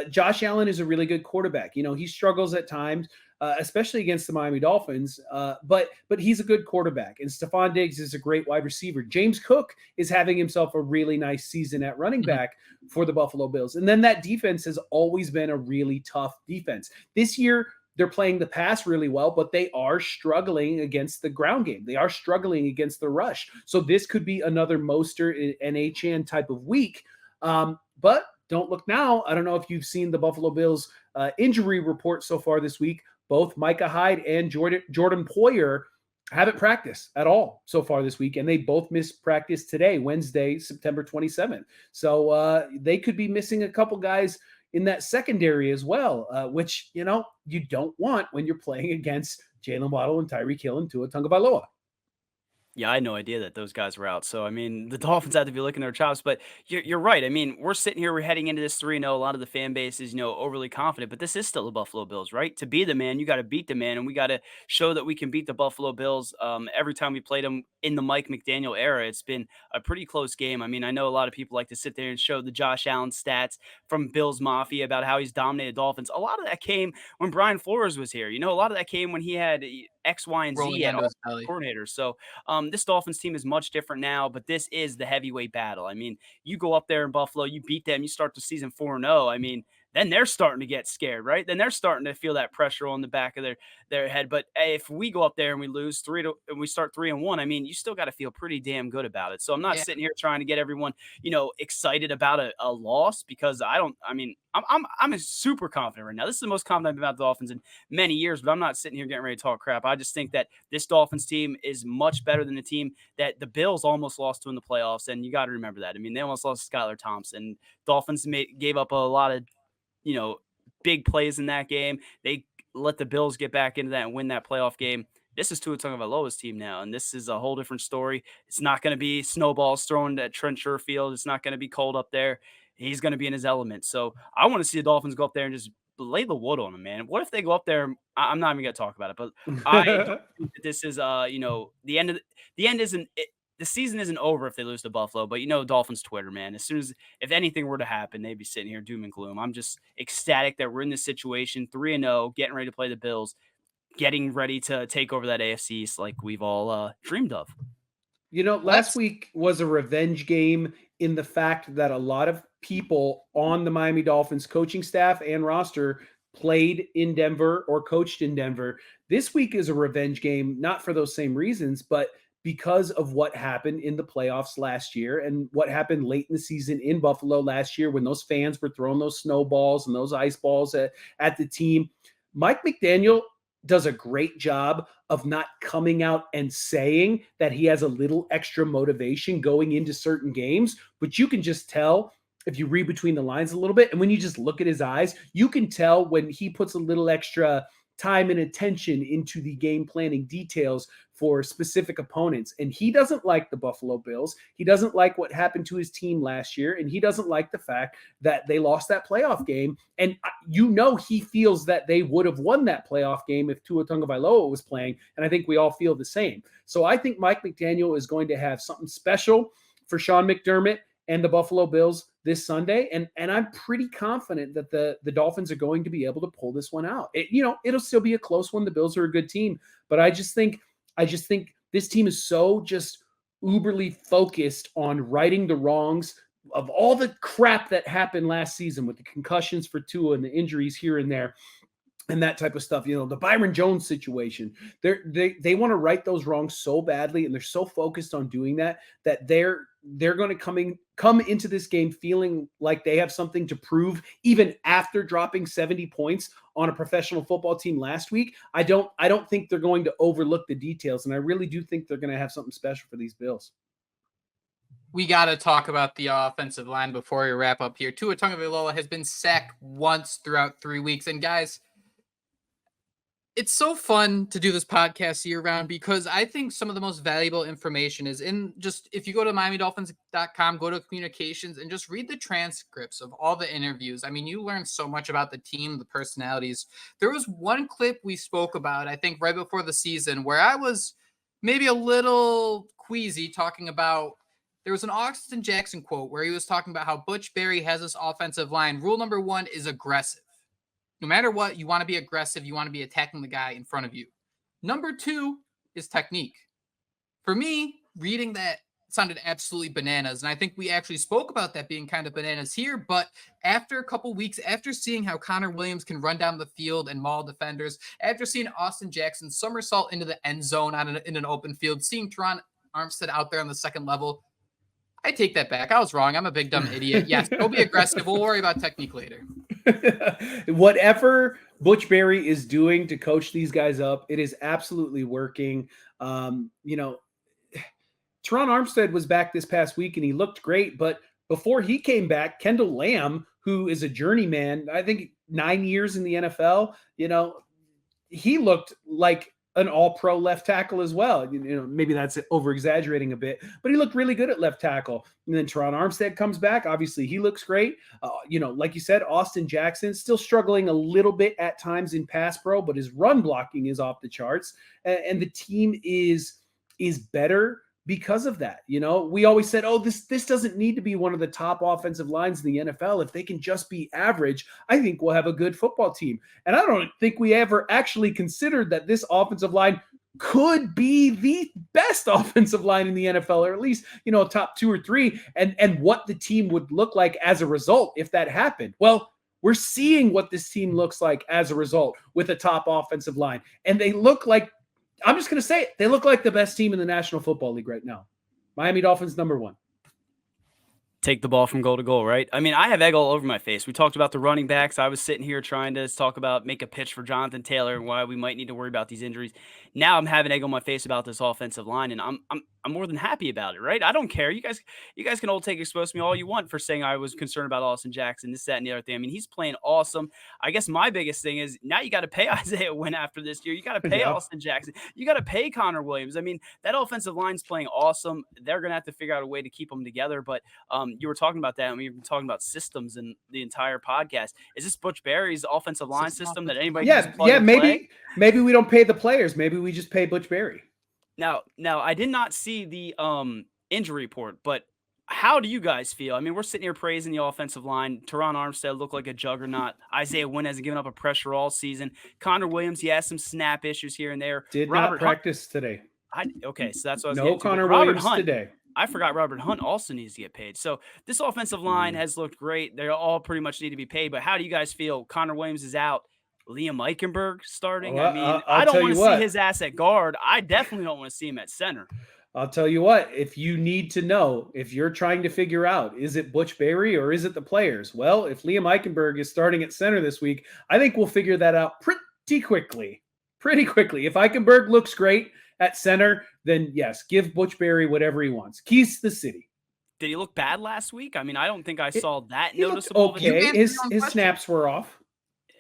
Josh Allen is a really good quarterback. He struggles at times, especially against the Miami Dolphins, but he's a good quarterback. And Stephon Diggs is a great wide receiver. James Cook is having himself a really nice season at running back for the Buffalo Bills. And then that defense has always been a really tough defense. This year, they're playing the pass really well, but they are struggling against the ground game. They are struggling against the rush. So this could be another Mostert and Achane type of week. But don't look now. I don't know if you've seen the Buffalo Bills injury report so far this week. Both Micah Hyde and Jordan Poyer haven't practiced at all so far this week, and they both missed practice today, Wednesday, September 27th. So they could be missing a couple guys in that secondary as well, which, you don't want when you're playing against Jalen Waddle and Tyreek Hill and Tua Tagovailoa. Yeah, I had no idea that those guys were out. So, I mean, the Dolphins have to be licking their chops. But you're right. I mean, we're sitting here, we're heading into this 3-0. A lot of the fan base is, overly confident. But this is still the Buffalo Bills, right? To be the man, you got to beat the man. And we got to show that we can beat the Buffalo Bills. Every time we played them in the Mike McDaniel era, it's been a pretty close game. I mean, I know a lot of people like to sit there and show the Josh Allen stats from Bills Mafia about how he's dominated Dolphins. A lot of that came when Brian Flores was here. A lot of that came when he had X, Y, and Z at all coordinators. So this Dolphins team is much different now, but this is the heavyweight battle. I mean, you go up there in Buffalo, you beat them, you start the season 4-0. I mean, then they're starting to get scared, right? Then they're starting to feel that pressure on the back of their head. But if we go up there and we lose and we start 3-1, I mean, you still got to feel pretty damn good about it. So I'm not sitting here trying to get everyone, excited about a loss, because I'm super confident right now. This is the most confident I've been about the Dolphins in many years, but I'm not sitting here getting ready to talk crap. I just think that this Dolphins team is much better than the team that the Bills almost lost to in the playoffs. And you got to remember that. I mean, they almost lost to Skylar Thompson. Dolphins gave up a lot of, big plays in that game. They let the Bills get back into that and win that playoff game. This is Tua Tagovailoa's team now, and this is a whole different story. It's not going to be snowballs thrown at Trent Sherfield. It's not going to be cold up there. He's going to be in his element. So I want to see the Dolphins go up there and just lay the wood on him, man. What if they go up there? I'm not even going to talk about it, but I don't think that this is, the end isn't. The season isn't over if they lose to Buffalo, but Dolphins Twitter, man, as soon as, if anything were to happen, they'd be sitting here doom and gloom. I'm just ecstatic that we're in this situation, 3-0, getting ready to play the Bills, getting ready to take over that AFC East like we've all dreamed of. Last week was a revenge game in the fact that a lot of people on the Miami Dolphins coaching staff and roster played in Denver or coached in Denver. This week is a revenge game, not for those same reasons, but because of what happened in the playoffs last year and what happened late in the season in Buffalo last year when those fans were throwing those snowballs and those ice balls at the team. Mike McDaniel does a great job of not coming out and saying that he has a little extra motivation going into certain games, but you can just tell if you read between the lines a little bit. And when you just look at his eyes, you can tell when he puts a little extra time and attention into the game planning details for specific opponents. And he doesn't like the Buffalo Bills. He doesn't like what happened to his team last year. And he doesn't like the fact that they lost that playoff game. And he feels that they would have won that playoff game if Tua Tagovailoa was playing. And I think we all feel the same. So I think Mike McDaniel is going to have something special for Sean McDermott and the Buffalo Bills this Sunday. And I'm pretty confident that the Dolphins are going to be able to pull this one out. It'll still be a close one. The Bills are a good team, but I just think this team is so just uberly focused on righting the wrongs of all the crap that happened last season with the concussions for Tua and the injuries here and there and that type of stuff. The Byron Jones situation, they want to right those wrongs so badly, and they're so focused on doing that they're going to come into this game feeling like they have something to prove, even after dropping 70 points on a professional football team last week. I don't think they're going to overlook the details, and I really do think they're going to have something special for these Bills. We got to talk about the offensive line before we wrap up here. Tua Tagovailoa has been sacked once throughout 3 weeks, and guys, it's so fun to do this podcast year round because I think some of the most valuable information is if you go to MiamiDolphins.com, go to communications and just read the transcripts of all the interviews. I mean, you learn so much about the team, the personalities. There was one clip we spoke about, I think right before the season, where I was maybe a little queasy talking about, there was an Austin Jackson quote where he was talking about how Butch Berry has this offensive line. Rule number 1 is aggressive. No matter what, you want to be aggressive. You want to be attacking the guy in front of you. Number 2 is technique. For me, reading that sounded absolutely bananas. And I think we actually spoke about that being kind of bananas here. But after a couple weeks, after seeing how Connor Williams can run down the field and maul defenders, after seeing Austin Jackson somersault into the end zone in an open field, seeing Teron Armstead out there on the second level, I take that back. I was wrong. I'm a big dumb idiot. Yes, go be aggressive. We'll worry about technique later. Whatever Butch Berry is doing to coach these guys up, it is absolutely working. Teron Armstead was back this past week and he looked great, but before he came back, Kendall Lamb, who is a journeyman, I think 9 years in the NFL, he looked like an all-pro left tackle as well. Maybe that's over-exaggerating a bit, but he looked really good at left tackle. And then Teron Armstead comes back. Obviously, he looks great. Like you said, Austin Jackson still struggling a little bit at times in pass pro, but his run blocking is off the charts. And the team is better because of that. We always said, this doesn't need to be one of the top offensive lines in the NFL. If they can just be average, I think we'll have a good football team. And I don't think we ever actually considered that this offensive line could be the best offensive line in the NFL, or at least, top 2 or 3, and what the team would look like as a result if that happened. Well, we're seeing what this team looks like as a result with a top offensive line. And they look like, I'm just going to say it, they look like the best team in the National Football League right now. Miami Dolphins #1. Take the ball from goal to goal, right? I mean, I have egg all over my face. We talked about the running backs. I was sitting here trying to make a pitch for Jonathan Taylor and why we might need to worry about these injuries. Now I'm having egg on my face about this offensive line, and I'm more than happy about it, right? I don't care. You guys can all expose me all you want for saying I was concerned about Austin Jackson, this, that, and the other thing. I mean, he's playing awesome. I guess my biggest thing is now you got to pay Isaiah Wynn after this year. You got to pay Austin Jackson. You got to pay Connor Williams. I mean, that offensive line's playing awesome. They're going to have to figure out a way to keep them together. But you were talking about that, and we've been talking about systems in the entire podcast. Is this Butch Berry's offensive line system that anybody can plug and play? Maybe we don't pay the players. Maybe we just pay Butch Berry. Now, I did not see the injury report, but how do you guys feel? I mean, we're sitting here praising the offensive line. Teron Armstead looked like a juggernaut. Isaiah Wynn hasn't given up a pressure all season. Connor Williams, he has some snap issues here and there. Did not practice today. Okay, so that's what I was getting to. No Connor Williams today. I forgot Robert Hunt also needs to get paid. So this offensive line has looked great. They all pretty much need to be paid. But how do you guys feel? Connor Williams is out. Liam Eichenberg starting. Well, I mean, I don't want to see his ass at guard. I definitely don't want to see him at center. I'll tell you what, if you need to know, if you're trying to figure out, is it Butch Berry or is it the players? Well, if Liam Eichenberg is starting at center this week, I think we'll figure that out pretty quickly. If Eichenberg looks great at center, then yes, give Butch Berry whatever he wants. Keys to the city. Did he look bad last week? I mean, I don't think I saw that noticeable. Okay, his snaps were off.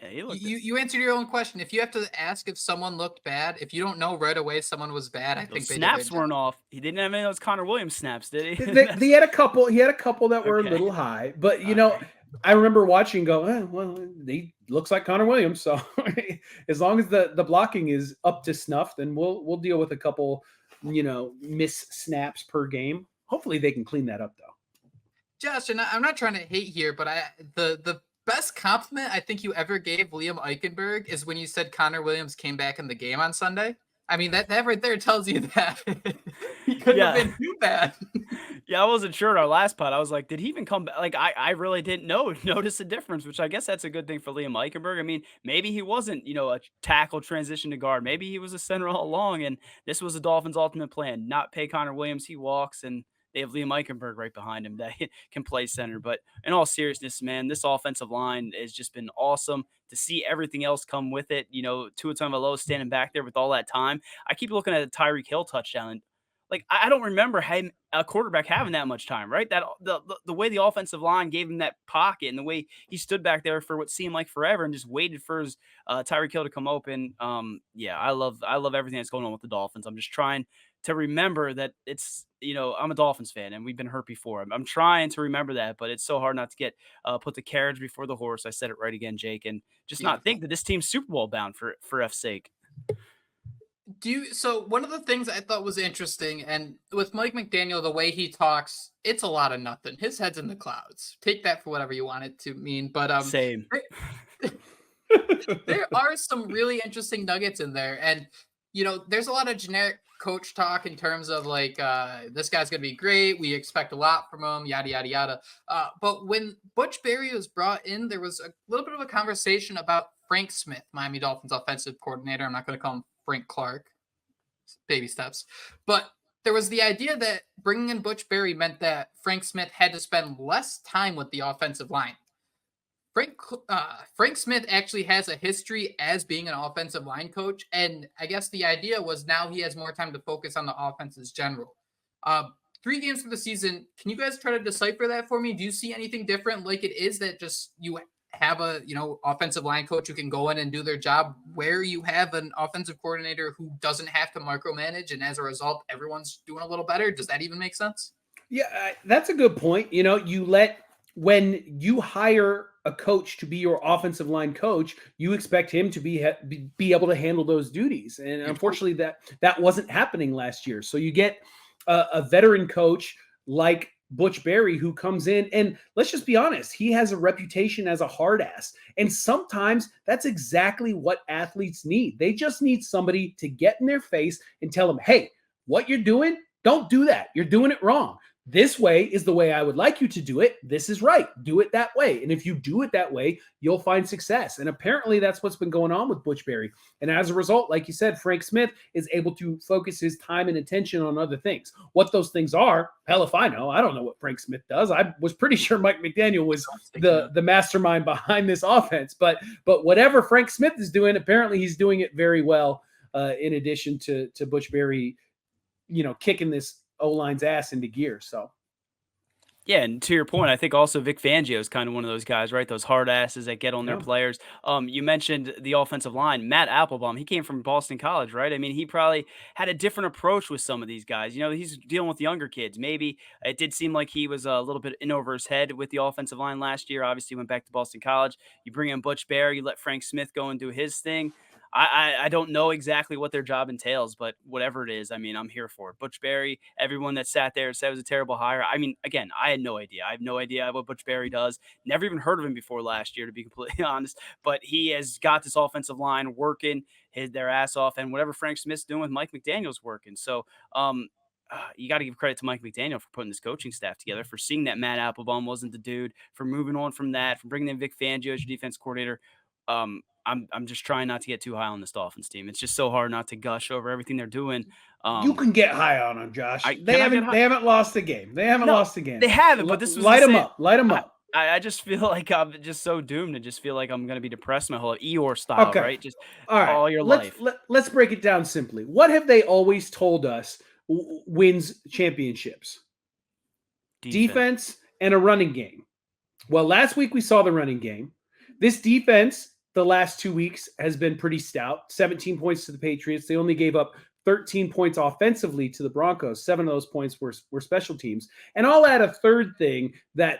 Yeah, You answered your own question. If you have to ask if someone looked bad, if you don't know right away someone was bad, I think those they did a snaps good weren't job. off. He didn't have any of those Connor Williams snaps, did he? He had a couple. He had a couple that were a Okay. little high, but All right. I remember watching. Go, well, he looks like Connor Williams. So as long as the blocking is up to snuff, then we'll deal with a couple, miss snaps per game. Hopefully they can clean that up though. Josh, and I'm not trying to hate here, but the best compliment I think you ever gave Liam Eichenberg is when you said Connor Williams came back in the game on Sunday. I mean, that right there tells you that he couldn't have been too bad. Yeah, I wasn't sure in our last pod. I was like, did he even come back? Like, I really didn't notice the difference, which I guess that's a good thing for Liam Eichenberg. I mean, maybe he wasn't, a tackle transition to guard. Maybe he was a center all along, and this was the Dolphins' ultimate plan: not pay Connor Williams. He walks, and they have Liam Eichenberg right behind him that can play center. But in all seriousness, man, this offensive line has just been awesome to see everything else come with it. Tua Tagovailoa standing back there with all that time. I keep looking at the Tyreek Hill touchdown. Like, I don't remember a quarterback having that much time, right? That the way the offensive line gave him that pocket and the way he stood back there for what seemed like forever and just waited for his Tyreek Hill to come open. I love everything that's going on with the Dolphins. I'm just trying to remember that it's, I'm a Dolphins fan and we've been hurt before. I'm trying to remember that, but it's so hard not to get put the carriage before the horse. I said it right again, Jake, and just not think that this team's Super Bowl bound for F's sake. So one of the things I thought was interesting, and with Mike McDaniel, the way he talks, it's a lot of nothing. His head's in the clouds. Take that for whatever you want it to mean. But Same. There are some really interesting nuggets in there, and there's a lot of generic coach talk in terms of like this guy's gonna be great. We expect a lot from him. Yada yada yada. But when Butch Berry was brought in, there was a little bit of a conversation about Frank Smith, Miami Dolphins offensive coordinator. I'm not going to call him Frank Clark. Baby steps. But there was the idea that bringing in Butch Berry meant that Frank Smith had to spend less time with the offensive line. Frank Smith actually has a history as being an offensive line coach, and I guess the idea was now he has more time to focus on the offense as general. 3 games for the season. Can you guys try to decipher that for me? Do you see anything different like it is that just you have a offensive line coach who can go in and do their job, where you have an offensive coordinator who doesn't have to micromanage, and as a result everyone's doing a little better? Does that even make sense? Yeah, that's a good point. When you hire a coach to be your offensive line coach, you expect him to be able to handle those duties, and unfortunately that wasn't happening last year. So you get a veteran coach like Butch Berry who comes in, and let's just be honest, he has a reputation as a hard ass. And sometimes that's exactly what athletes need. They just need somebody to get in their face and tell them, hey, what you're doing, don't do that. You're doing it wrong. This way is the way I would like you to do it. This is right. Do it that way. And if you do it that way, you'll find success. And apparently that's what's been going on with Butch Berry. And as a result, like you said, Frank Smith is able to focus his time and attention on other things. What those things are, hell if I know. I don't know what Frank Smith does. I was pretty sure Mike McDaniel was the mastermind behind this offense. But whatever Frank Smith is doing, apparently he's doing it very well, in addition to Butch Berry, kicking this O-line's ass into gear. So yeah, and to your point, I think also Vic Fangio is kind of one of those guys, right? Those hard asses that get on their players. You mentioned the offensive line. Matt Applebaum, he came from Boston College, right? I mean, he probably had a different approach with some of these guys. He's dealing with younger kids. Maybe it did seem like he was a little bit in over his head with the offensive line last year. Obviously, went back to Boston College. You bring in Butch Berry, you let Frank Smith go and do his thing. I don't know exactly what their job entails, but whatever it is, I mean, I'm here for it. Butch Berry, everyone that sat there said it was a terrible hire. I mean, again, I had no idea. I have no idea what Butch Berry does. Never even heard of him before last year, to be completely honest. But he has got this offensive line working their ass off, and whatever Frank Smith's doing with Mike McDaniel's working. So, you got to give credit to Mike McDaniel for putting this coaching staff together, for seeing that Matt Applebaum wasn't the dude, for moving on from that, for bringing in Vic Fangio as your defense coordinator. I'm just trying not to get too high on this Dolphins team. It's just so hard not to gush over everything they're doing. You can get high on them, Josh. They haven't lost a game. They haven't lost a game. They haven't, but this was light them up. Light them up. I just feel like I'm just so doomed to just feel like I'm going to be depressed my whole life. Eeyore style, right? Just all your life. Let's break it down simply. What have they always told us wins championships? Defense and a running game. Well, last week we saw the running game. This defense the last 2 weeks has been pretty stout. 17 points to the Patriots. They only gave up 13 points offensively to the Broncos. 7 of those points were special teams. And I'll add a third thing that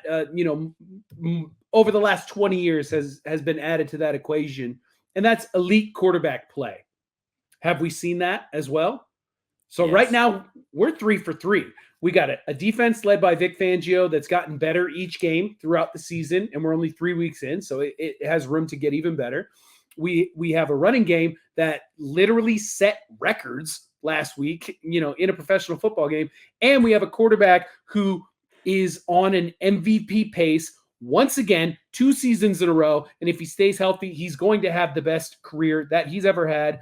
over the last 20 years has been added to that equation, and that's elite quarterback play. Have we seen that as well? So Yes. Right now, we're 3 for 3. We got a defense led by Vic Fangio that's gotten better each game throughout the season, and we're only 3 weeks in, so it has room to get even better. We have a running game that literally set records last week, in a professional football game, and we have a quarterback who is on an MVP pace once again, 2 seasons in a row. And if he stays healthy, he's going to have the best career that he's ever had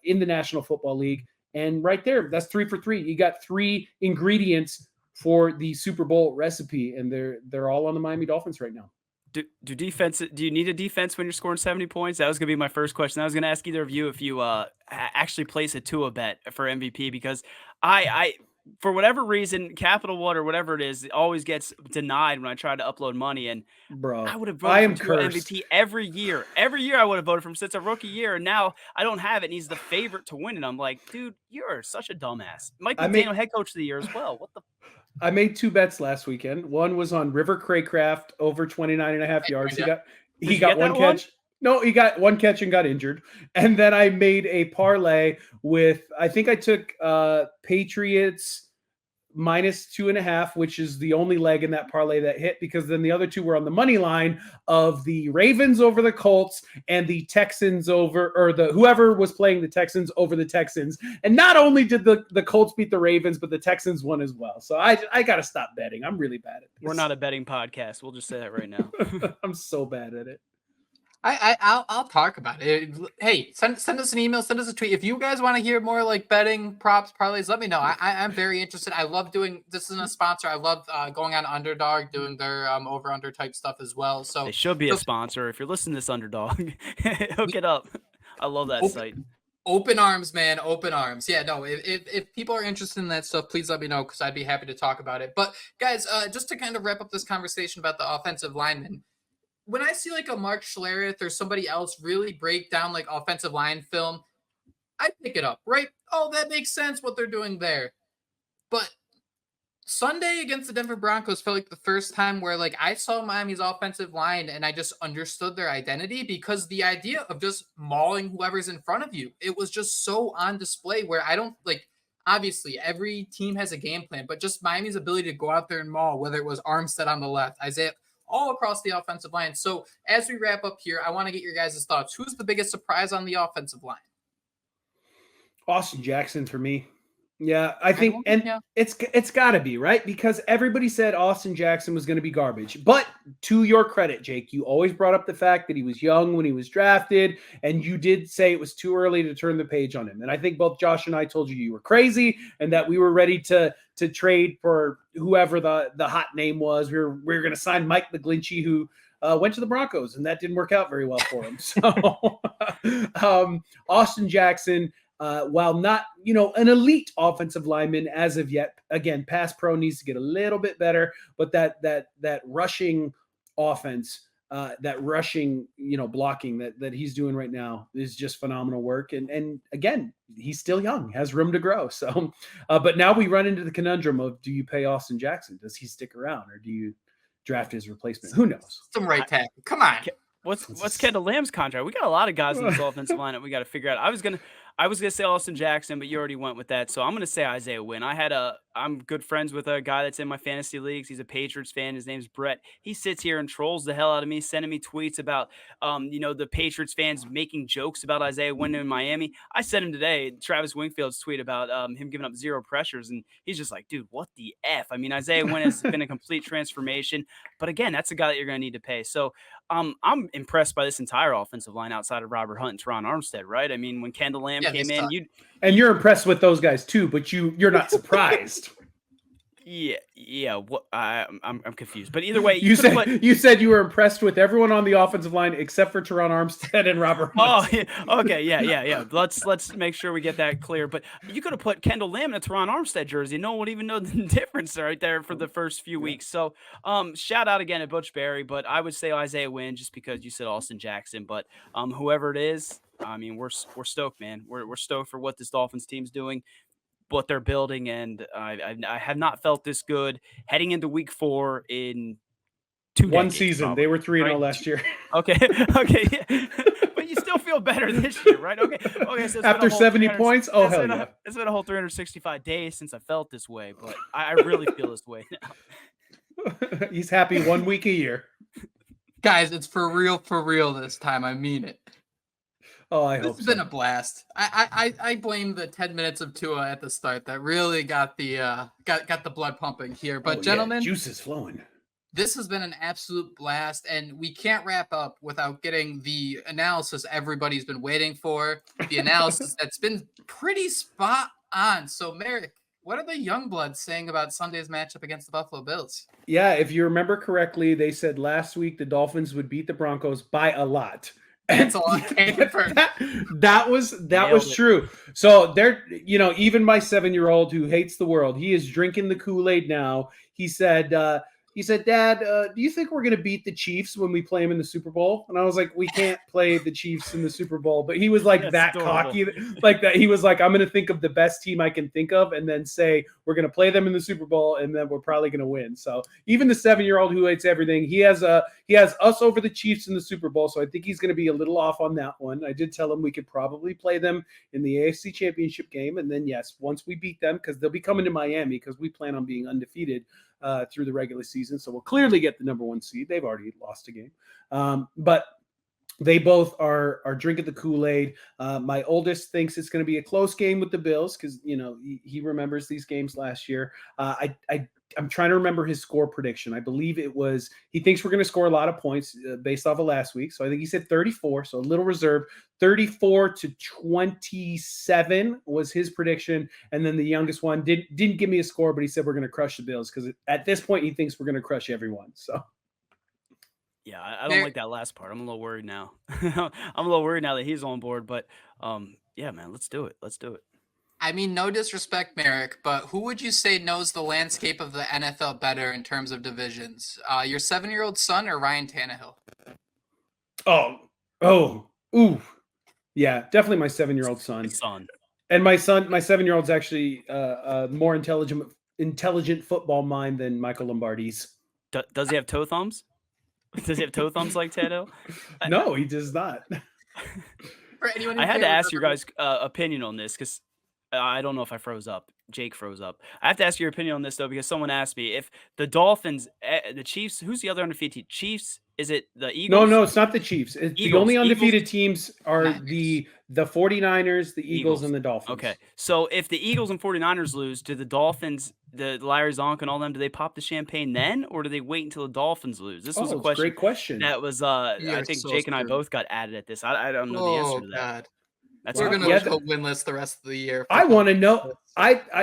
in the National Football League. And right there, that's 3 for 3. You got 3 ingredients for the Super Bowl recipe, and they're all on the Miami Dolphins right now. Do you need a defense when you're scoring 70 points? That was going to be my first question. I was going to ask either of you if you actually place a Tua bet for MVP, because I for whatever reason, Capital One or whatever it is, it always gets denied when I try to upload money. And Bro, I would have I voted am for Tua cursed. MVP every year. Every year I would have voted for him since a rookie year, and now I don't have it, and he's the favorite to win. And I'm like, dude, you're such a dumbass. Mike McDaniel, head coach of the year as well. What the? I made 2 bets last weekend. One was on River Craycraft over 29.5 yards. He got one catch. No, he got one catch and got injured. And then I made a parlay with, I think I took Patriots -2.5, which is the only leg in that parlay that hit, because then the other 2 were on the money line of the Ravens over the Colts and the Texans over, or whoever was playing the Texans over the Texans. And not only did the Colts beat the Ravens, but the Texans won as well. So I got to stop betting. I'm really bad at this. We're not a betting podcast. We'll just say that right now. I'm so bad at it. I'll talk about it. Hey, send us an email, send us a tweet. If you guys want to hear more like betting, props, parlays, let me know. I'm very interested. I love doing, this isn't a sponsor. I love going on Underdog, doing their over under type stuff as well. So it should be a sponsor. If you're listening to this, Underdog, hook it up. I love that site. Open arms, man. Open arms. Yeah, no, if people are interested in that stuff, please let me know, because I'd be happy to talk about it. But guys, just to kind of wrap up this conversation about the offensive linemen, when I see like a Mark Schlereth or somebody else really break down like offensive line film, I pick it up, right? Oh, that makes sense what they're doing there. But Sunday against the Denver Broncos felt like the first time where like I saw Miami's offensive line and I just understood their identity, because the idea of just mauling whoever's in front of you, it was just so on display, where I don't like, obviously every team has a game plan, but just Miami's ability to go out there and maul, whether it was Armstead on the left, Isaiah, all across the offensive line. So as we wrap up here, I want to get your guys' thoughts. Who's the biggest surprise on the offensive line? Austin Jackson for me. Yeah, I think, and it's got to be, right? Because everybody said Austin Jackson was going to be garbage. But to your credit, Jake, you always brought up the fact that he was young when he was drafted, and you did say it was too early to turn the page on him. And I think both Josh and I told you were crazy, and that we were ready to trade for whoever the hot name was. We were going to sign Mike McGlinchey, who went to the Broncos, and that didn't work out very well for him. So Austin Jackson, while not, an elite offensive lineman as of yet, again, pass pro needs to get a little bit better, but that rushing offense, that rushing, blocking that he's doing right now is just phenomenal work. And again, he's still young, has room to grow. So, but now we run into the conundrum of, do you pay Austin Jackson? Does he stick around, or do you draft his replacement? Who knows? Some right tackle. Come on. What's Kendall Lamb's contract? We got a lot of guys in this offensive line that we got to figure out. I was gonna say Austin Jackson, but you already went with that, so I'm gonna say Isaiah Wynn. I'm good friends with a guy that's in my fantasy leagues. He's a Patriots fan. His name's Brett. He sits here and trolls the hell out of me, sending me tweets about the Patriots fans making jokes about Isaiah Wynn in Miami. I sent him today Travis Wingfield's tweet about him giving up 0 pressures, and he's just like, dude, what the F? I mean, Isaiah Wynn has been a complete transformation, but again, that's a guy that you're gonna need to pay. So I'm impressed by this entire offensive line outside of Robert Hunt and Teron Armstead, right? I mean, when Kendall Lamb came in, and you're impressed with those guys too, but you're not surprised. Yeah. What I'm confused, but either way, You said you were impressed with everyone on the offensive line except for Teron Armstead and Robert Woods. Oh, okay, yeah. Let's make sure we get that clear. But you could have put Kendall Lamb in a Teron Armstead jersey. No one would even know the difference right there for the first few weeks. So, shout out again to Butch Berry, but I would say Isaiah Wynn just because you said Austin Jackson. But whoever it is, I mean, we're stoked, man. We're stoked for what this Dolphins team's doing, what they're building, and I have not felt this good heading into Week 4 in 2 One decades, season. probably, They were 3-0 right? last year. Okay, yeah. But you still feel better this year, right? Okay. So After 70 points? Oh, hell yeah. It's been a whole 365 days since I felt this way, but I really feel this way now. He's happy 1 week a year. Guys, it's for real this time. I mean it. Oh, I hope This has been a blast. I blame the 10 minutes of Tua at the start that really got the got the blood pumping here. But gentlemen, juice is flowing. this has been an absolute blast, and we can't wrap up without getting the analysis everybody's been waiting for. The analysis that's been pretty spot on. So, Merrick, what are the Youngbloods saying about Sunday's matchup against the Buffalo Bills? Yeah, if you remember correctly, they said last week the Dolphins would beat the Broncos by a lot. That's a lot. That was true. So they're, even my 7-year-old who hates the world, he is drinking the Kool-Aid now. He said, Dad, do you think we're going to beat the Chiefs when we play them in the Super Bowl? And I was like, we can't play the Chiefs in the Super Bowl. But he was like cocky, like that. He was like, I'm going to think of the best team I can think of and then say, we're going to play them in the Super Bowl and then we're probably going to win. So even the 7-year-old who hates everything, he has us over the Chiefs in the Super Bowl. So I think he's going to be a little off on that one. I did tell him we could probably play them in the AFC Championship game. And then, yes, once we beat them, because they'll be coming to Miami because we plan on being undefeated through the regular season. So we'll clearly get the number 1 seed. They've already lost a game. But they both are drinking the Kool-Aid. My oldest thinks it's going to be a close game with the Bills because, he remembers these games last year. I'm trying to remember his score prediction. I believe it was, he thinks we're going to score a lot of points based off of last week. So I think he said 34, so a little reserved. 34-27 was his prediction. And then the youngest one didn't give me a score, but he said we're going to crush the Bills because at this point he thinks we're going to crush everyone. So. Yeah, I don't like that last part. I'm a little worried now. I'm a little worried now that he's on board, but yeah, man, let's do it. I mean, no disrespect, Merrick, but who would you say knows the landscape of the NFL better in terms of divisions? Your 7-year-old son or Ryan Tannehill? Ooh. Yeah, definitely my 7-year-old son. And my 7-year-old's actually a more intelligent football mind than Michael Lombardi's. Does he have toe thumbs? Does he have toe thumbs like Tano? No, he does not. I had to ask your guys' opinion on this because I don't know if I froze up. Jake froze up. I have to ask your opinion on this, though, because someone asked me if the Dolphins, the Chiefs, who's the other undefeated team? Chiefs? Is it the Eagles? No, it's not the Chiefs. The only undefeated teams are the 49ers, the Eagles, and the Dolphins. Okay. So if the Eagles and 49ers lose, do the Dolphins, the Larry Zonk and all them, do they pop the champagne then, or do they wait until the Dolphins lose? This was a question. Great question. That was, I think so Jake and I both got added at this. I don't know the answer to that. God. We're going to go winless the rest of the year. I want to know.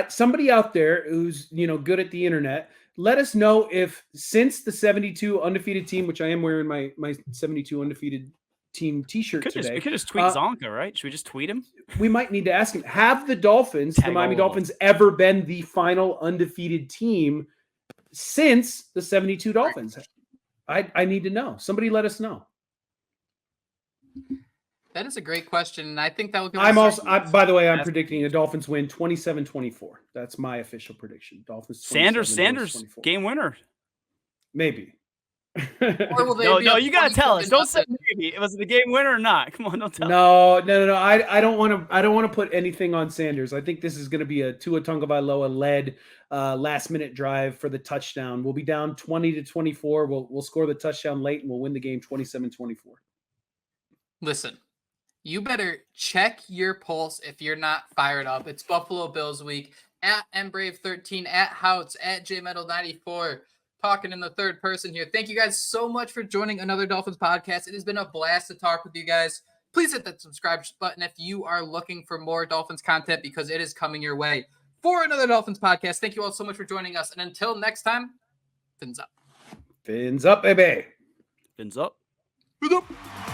Somebody out there who's good at the internet, let us know if since the 72 undefeated team, which I am wearing my 72 undefeated team T-shirt today. We could just tweet Zonka, right? Should we just tweet him? We might need to ask him. Have the Dolphins, the Miami Dolphins, ever been the final undefeated team since the 72 Dolphins? I need to know. Somebody let us know. That is a great question, and I think that will give by the way, I'm predicting the Dolphins win 27-24. That's my official prediction. Dolphins. Sanders, game winner. Maybe. No, you gotta tell us. Don't say maybe. Was it the game winner or not? Come on, don't tell. No. I don't want to put anything on Sanders. I think this is going to be a Tua Tagovailoa led last minute drive for the touchdown. We'll be down 20-24. We'll score the touchdown late and we'll win the game 27-24. Listen. You better check your pulse if you're not fired up. It's Buffalo Bills week at mbrave13, at Houts, at jmetal94, talking in the third person here. Thank you guys so much for joining another Dolphins podcast. It has been a blast to talk with you guys. Please hit that subscribe button if you are looking for more Dolphins content because it is coming your way. for another Dolphins podcast. Thank you all so much for joining us. And until next time, fins up. Fins up, baby. Fins up. Fins up.